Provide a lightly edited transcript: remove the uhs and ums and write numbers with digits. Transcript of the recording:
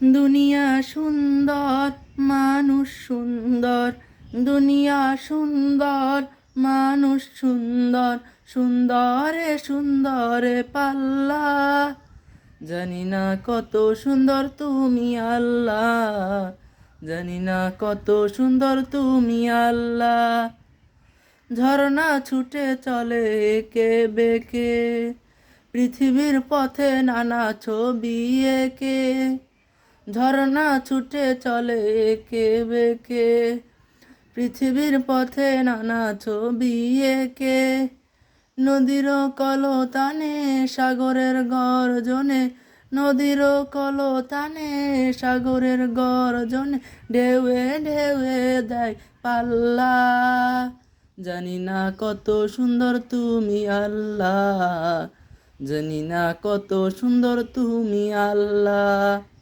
দুনিয়া সুন্দর, মানুষ সুন্দর। দুনিয়া সুন্দর, মানুষ সুন্দর। সুন্দরে সুন্দরে পাল্লা। জানি না কত সুন্দর তুমি আল্লাহ, জানি না কত সুন্দর তুমি আল্লাহ। ঝর্ণা ছুটে চলে এঁকে বেঁকে, পৃথিবীর পথে নানা ছবি এঁকে। ঝর্ণা ছুটে চলে এঁকে বেঁকে, পৃথিবীর পথে নানা ছবি এঁকে। নদীর কলতানে সাগরের গর্জনে, নদীর কলতানে সাগরের গর্জনে, ঢেউয়ে ঢেউয়ে দেয় পাল্লা। জানি না কত সুন্দর তুমি আল্লাহ, জানি না কত সুন্দর তুমি আল্লাহ।